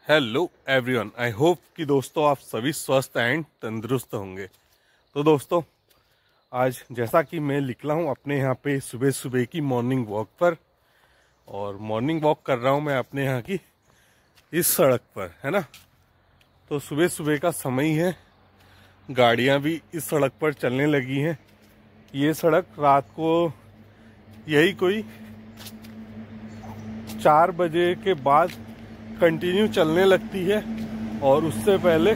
Hello everyone, I hope कि दोस्तों आप सभी स्वस्थ एंड तंदुरुस्त होंगे। तो दोस्तों, आज जैसा कि मैं निकला हूँ अपने यहाँ पे सुबह सुबह की मॉर्निंग वॉक पर, और मॉर्निंग वॉक कर रहा हूँ मैं अपने यहाँ की इस सड़क पर, है ना। तो सुबह सुबह का समय है, गाड़ियाँ भी इस सड़क पर चलने लगी हैं। ये सड़क रात को यही कोई 4 बजे के बाद कंटिन्यू चलने लगती है, और उससे पहले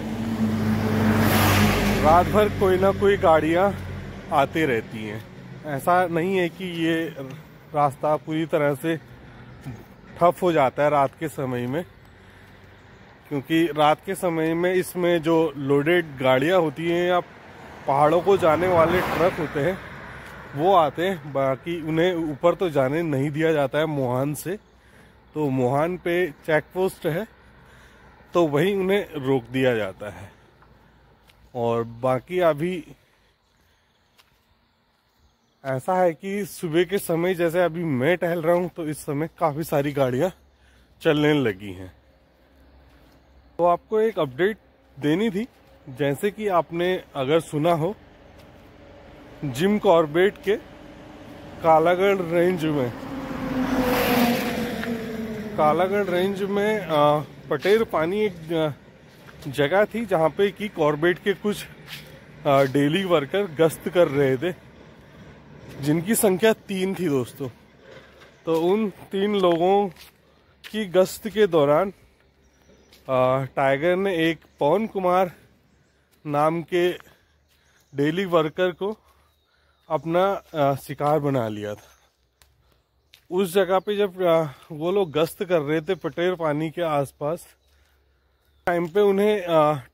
रात भर कोई ना कोई गाड़ियां आती रहती हैं। ऐसा नहीं है कि ये रास्ता पूरी तरह से ठप हो जाता है रात के समय में, क्योंकि रात के समय में इसमें जो लोडेड गाड़ियां होती हैं या पहाड़ों को जाने वाले ट्रक होते हैं वो आते हैं। बाकी उन्हें ऊपर तो जाने नहीं दिया जाता है मोहान से, तो मोहान पे चेक पोस्ट है, तो वहीं उन्हें रोक दिया जाता है। और बाकी अभी ऐसा है कि सुबह के समय, जैसे अभी मैं टहल रहा हूं, तो इस समय काफ़ी सारी गाड़ियां चलने लगी हैं। तो आपको एक अपडेट देनी थी, जैसे कि आपने अगर सुना हो, जिम कॉर्बेट के कालागढ़ रेंज में पटेर पानी एक जगह थी जहाँ पे कि कॉर्बेट के कुछ डेली वर्कर गश्त कर रहे थे, जिनकी संख्या 3 थी दोस्तों। तो उन 3 लोगों की गश्त के दौरान टाइगर ने एक पवन कुमार नाम के डेली वर्कर को अपना शिकार बना लिया था। उस जगह पे जब वो लोग गश्त कर रहे थे पटेर पानी के आसपास, टाइम पे उन्हें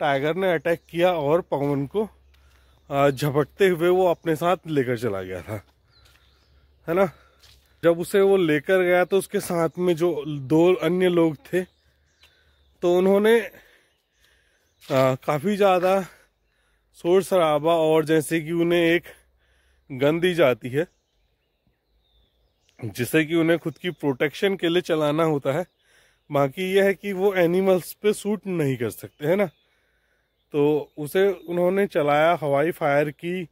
टाइगर ने अटैक किया और पवन को झपटते हुए वो अपने साथ लेकर चला गया था, है ना। जब उसे वो लेकर गया तो उसके साथ में जो 2 अन्य लोग थे, तो उन्होंने काफ़ी ज़्यादा शोर शराबा, और जैसे कि उन्हें एक गन दी जाती है जिसे कि उन्हें खुद की प्रोटेक्शन के लिए चलाना होता है। बाकी यह है कि वो एनिमल्स पे शूट नहीं कर सकते, है ना। तो उसे उन्होंने चलाया, हवाई फायर की,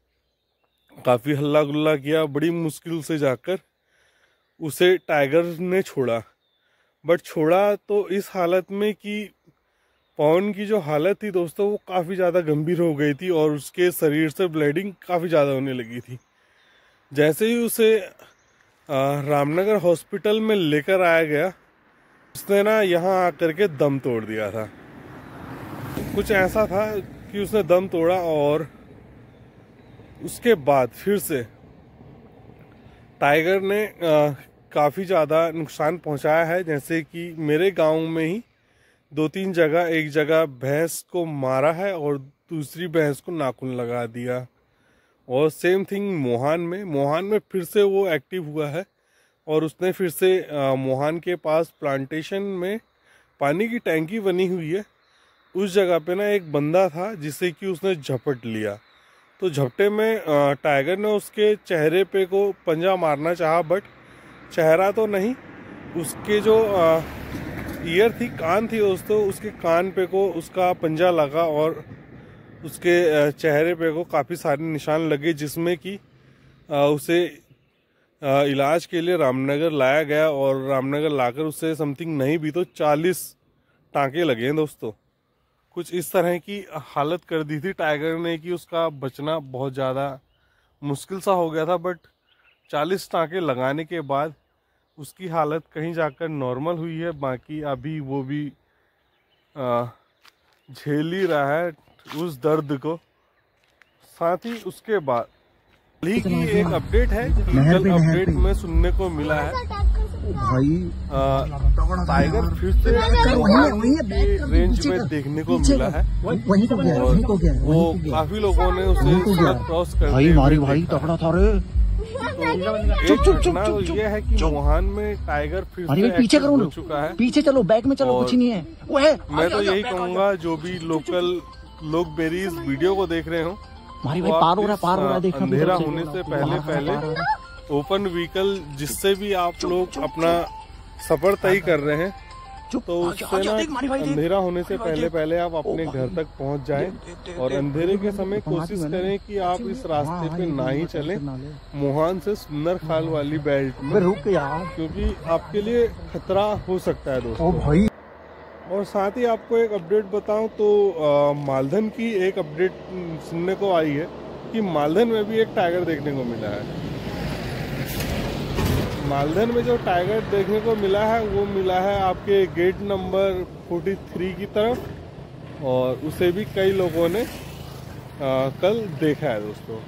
काफ़ी हल्ला गुल्ला किया, बड़ी मुश्किल से जाकर उसे टाइगर ने छोड़ा। बट छोड़ा तो इस हालत में कि पवन की जो हालत थी दोस्तों, वो काफ़ी ज़्यादा गंभीर हो गई थी और उसके शरीर से ब्लीडिंग काफ़ी ज़्यादा होने लगी थी। जैसे ही उसे रामनगर हॉस्पिटल में लेकर आया गया, उसने ना यहाँ आकर के दम तोड़ दिया था। कुछ ऐसा था कि उसने दम तोड़ा, और उसके बाद फिर से टाइगर ने काफ़ी ज़्यादा नुकसान पहुँचाया है। जैसे कि मेरे गांव में ही 2-3 जगह, एक जगह भैंस को मारा है और दूसरी भैंस को नाखून लगा दिया। और सेम थिंग मोहान में फिर से वो एक्टिव हुआ है, और उसने फिर से मोहान के पास प्लांटेशन में पानी की टैंकी बनी हुई है, उस जगह पे ना एक बंदा था जिसे कि उसने झपट लिया। तो झपटे में टाइगर ने उसके चेहरे पे को पंजा मारना चाहा, बट चेहरा तो नहीं, उसके जो ईयर थी, कान थी दोस्तों, उसके कान पे को उसका पंजा लगा और उसके चेहरे पे को काफ़ी सारे निशान लगे, जिसमें कि उसे इलाज के लिए रामनगर लाया गया। और रामनगर लाकर उससे समथिंग नहीं भी तो 40 टाँके लगे हैं दोस्तों। कुछ इस तरह की हालत कर दी थी टाइगर ने कि उसका बचना बहुत ज़्यादा मुश्किल सा हो गया था। बट 40 टाँके लगाने के बाद उसकी हालत कहीं जाकर नॉर्मल हुई है। बाकी अभी वो भी झेल ही रहा है उस दर्द को। साथ ही उसके बाद ही की एक अपडेट है कि कल अपडेट में सुनने को मिला है भाई टाइगर फिर से रेंज में देखने को मिला है, और वो काफी लोगों ने उसे क्रॉस कर भाई मारी भाई तगड़ा था रे। एक घटना तो ये है कि मोहान में टाइगर फिर से पीछे एक्टिव हो चुका है। पीछे चलो, बैक में चलो, कुछ नहीं है। वो है, मैं तो यही कहूँगा, जो भी लोकल लोग मेरी इस वीडियो को देख रहे हो, भाई पार हो रहा है, देखना। अंधेरा होने से पहले ओपन व्हीकल जिससे भी आप लोग अपना सफर तय कर रहे हैं, तो उससे ना अंधेरा होने से पहले पहले आप अपने घर तक पहुंच जाएं और अंधेरे के समय कोशिश करें कि आप इस रास्ते पे ना ही चलें, मोहान से सुंदर खाल वाली बेल्ट में, रुक यार, क्योंकि आपके लिए खतरा हो सकता है दोस्तों। भाई। और साथ ही आपको एक अपडेट बताऊं तो मालधन की एक अपडेट सुनने को आई है कि मालधन में भी एक टाइगर देखने को मिला है। मालधन में जो टाइगर देखने को मिला है वो मिला है आपके गेट नंबर 43 की तरफ, और उसे भी कई लोगों ने कल देखा है दोस्तों।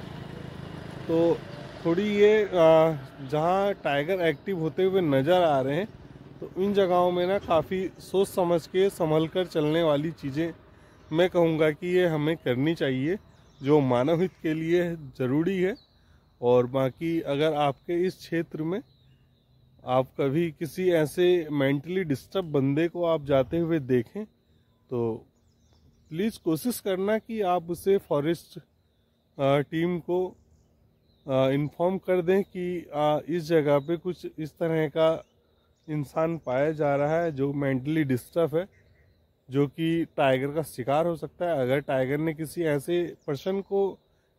तो थोड़ी ये जहाँ टाइगर एक्टिव होते हुए नज़र आ रहे हैं, तो इन जगहों में ना काफ़ी सोच समझ के संभल कर चलने वाली चीज़ें मैं कहूँगा कि ये हमें करनी चाहिए, जो मानव हित के लिए ज़रूरी है। और बाकी अगर आपके इस क्षेत्र में आप कभी किसी ऐसे मेंटली डिस्टर्ब बंदे को आप जाते हुए देखें तो प्लीज़ कोशिश करना कि आप उसे फॉरेस्ट टीम को इन्फॉर्म कर दें कि इस जगह पे कुछ इस तरह का इंसान पाया जा रहा है जो मेंटली डिस्टर्ब है, जो कि टाइगर का शिकार हो सकता है। अगर टाइगर ने किसी ऐसे पर्सन को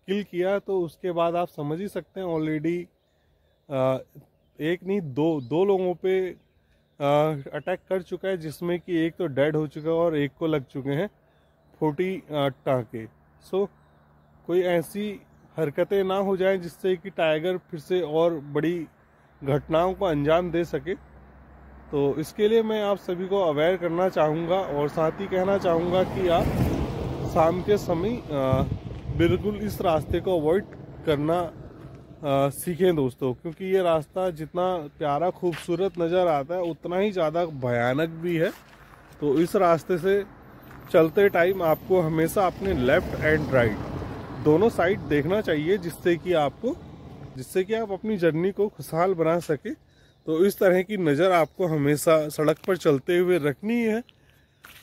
किल किया तो उसके बाद आप समझ ही सकते हैं ऑलरेडी एक नहीं दो लोगों पे अटैक कर चुका है, जिसमें कि एक तो डेड हो चुका है और एक को लग चुके हैं 40 टाँके। सो कोई ऐसी हरकतें ना हो जाएं जिससे कि टाइगर फिर से और बड़ी घटनाओं को अंजाम दे सके। तो इसके लिए मैं आप सभी को अवेयर करना चाहूँगा और साथ ही कहना चाहूँगा कि आप शाम के समय बिल्कुल इस रास्ते को अवॉइड करना सीखें दोस्तों, क्योंकि ये रास्ता जितना प्यारा खूबसूरत नज़र आता है उतना ही ज़्यादा भयानक भी है। तो इस रास्ते से चलते टाइम आपको हमेशा अपने लेफ्ट एंड राइट दोनों साइड देखना चाहिए, जिससे कि आप अपनी जर्नी को खुशहाल बना सके। तो इस तरह की नज़र आपको हमेशा सड़क पर चलते हुए रखनी है।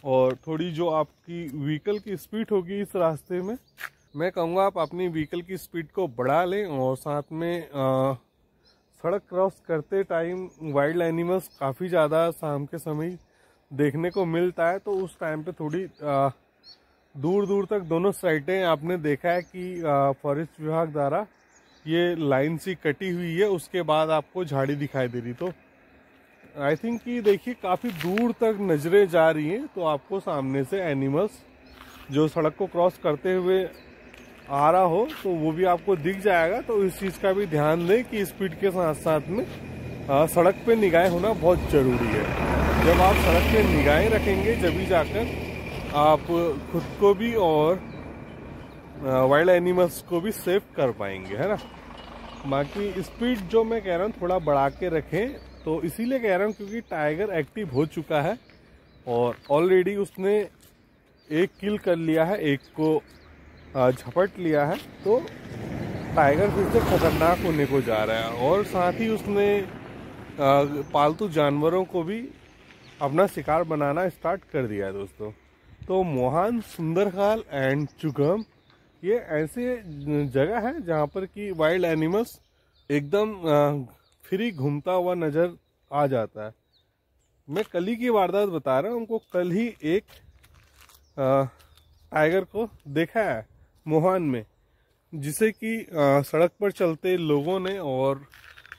और थोड़ी जो आपकी व्हीकल की स्पीड होगी इस रास्ते में, मैं कहूँगा आप अपनी व्हीकल की स्पीड को बढ़ा लें। और साथ में सड़क क्रॉस करते टाइम वाइल्ड एनिमल्स काफ़ी ज़्यादा शाम के समय देखने को मिलता है, तो उस टाइम पे थोड़ी दूर दूर तक दोनों साइडें आपने देखा है कि फॉरेस्ट विभाग द्वारा ये लाइन सी कटी हुई है, उसके बाद आपको झाड़ी दिखाई दे रही। तो आई थिंक कि देखिए काफ़ी दूर तक नज़रें जा रही हैं, तो आपको सामने से एनिमल्स जो सड़क को क्रॉस करते हुए आ रहा हो तो वो भी आपको दिख जाएगा। तो इस चीज़ का भी ध्यान दें कि स्पीड के साथ साथ में सड़क पे निगाहें होना बहुत ज़रूरी है। जब आप सड़क पे निगाहें रखेंगे जब जाकर आप खुद को भी और वाइल्ड एनिमल्स को भी सेव कर पाएंगे, है ना। बाकी स्पीड जो मैं कह रहा हूँ थोड़ा बढ़ा के रखें, तो इसीलिए कह रहा हूँ क्योंकि टाइगर एक्टिव हो चुका है और ऑलरेडी उसने एक किल कर लिया है, एक को झपट लिया है। तो टाइगर फिर से खतरनाक होने को जा रहा है और साथ ही उसने पालतू जानवरों को भी अपना शिकार बनाना स्टार्ट कर दिया है दोस्तों। तो मोहान, सुंदरखाल एंड चुगम ये ऐसे जगह है जहाँ पर कि वाइल्ड एनिमल्स एकदम फ्री घूमता हुआ नज़र आ जाता है। मैं कल ही की वारदात बता रहा हूँ, उनको कल ही एक टाइगर को देखा है मोहान में, जिसे कि सड़क पर चलते लोगों ने और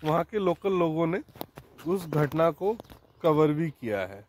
वहाँ के लोकल लोगों ने उस घटना को कवर भी किया है।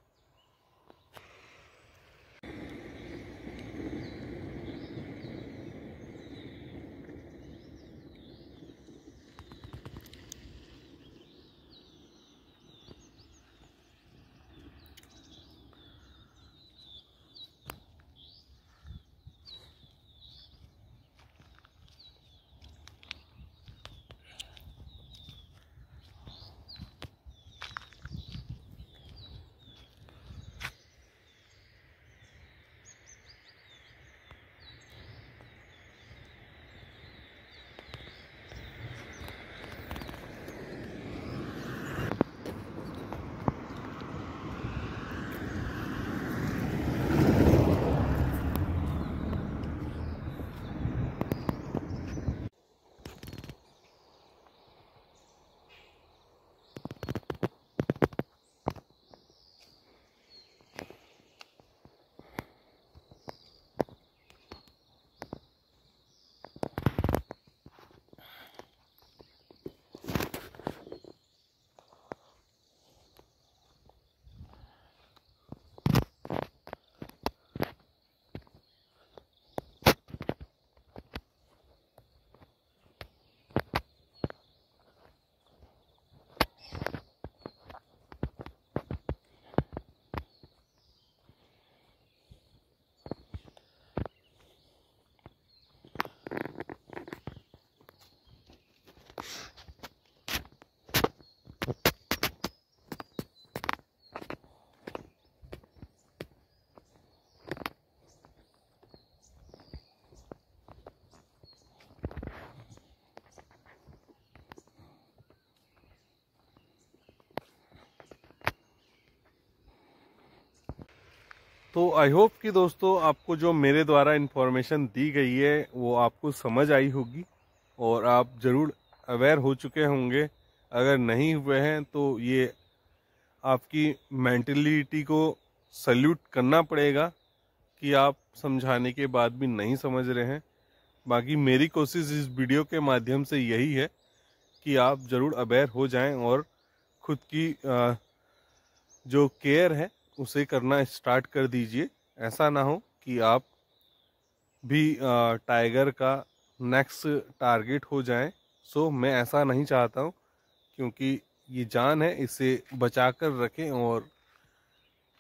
तो आई होप कि दोस्तों आपको जो मेरे द्वारा इन्फॉर्मेशन दी गई है वो आपको समझ आई होगी और आप ज़रूर अवेयर हो चुके होंगे। अगर नहीं हुए हैं तो ये आपकी मेंटलिटी को सल्यूट करना पड़ेगा कि आप समझाने के बाद भी नहीं समझ रहे हैं। बाकी मेरी कोशिश इस वीडियो के माध्यम से यही है कि आप ज़रूर अवेयर हो जाएं और खुद की जो केयर है उसे करना स्टार्ट कर दीजिए। ऐसा ना हो कि आप भी टाइगर का नेक्स्ट टारगेट हो जाएं। सो मैं ऐसा नहीं चाहता हूं, क्योंकि ये जान है, इसे बचा कर रखें और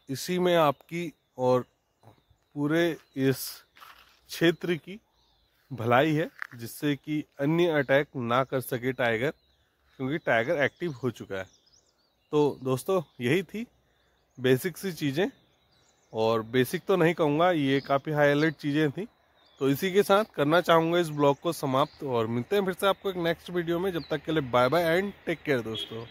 इसी में आपकी और पूरे इस क्षेत्र की भलाई है, जिससे कि अन्य अटैक ना कर सके टाइगर, क्योंकि टाइगर एक्टिव हो चुका है। तो दोस्तों यही थी बेसिक सी चीज़ें, और बेसिक तो नहीं कहूँगा, ये काफ़ी हाईलाइट चीज़ें थी। तो इसी के साथ करना चाहूँगा इस ब्लॉग को समाप्त, और मिलते हैं फिर से आपको एक नेक्स्ट वीडियो में। जब तक के लिए bye bye and take care दोस्तों।